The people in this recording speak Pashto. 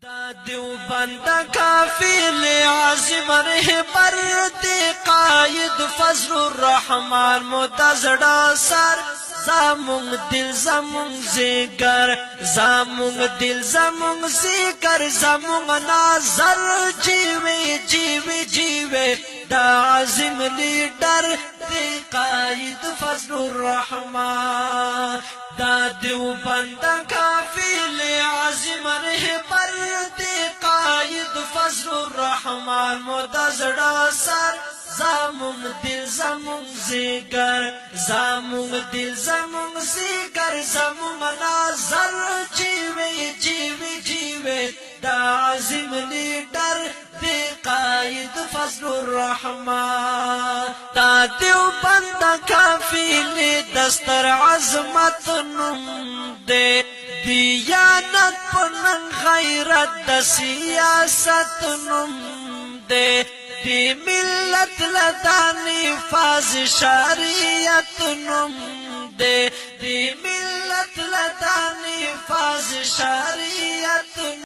دا دیوبند کافل عظیم رهبر دی قائد فضل الرحمن متزړه سر زمونږ دل زمونږ ذکر زمونږ دل زمونږ ذکر زمونږ نظر جیوی جیوی جیوی دا عظیم لیډر دی قائد فضل الرحمن دا دیوبند کافل عظیم رهبر دی قائد فضل الرحمن متزړه سر زمونږ دل زمونږ ذکر زمونږ دل زمونږ ذکر زمونږ نظر جیوی جیوی جیوی دا عظیم لیډر دی قائد فضل الرحمن دا دیوبند کافل دستر عظمت نوم دی دیانت پنن غیرت د سیاست نوم دی دی ملت لدانی فاز شریعت نوم دی دی ملت لدانی فاز شریعت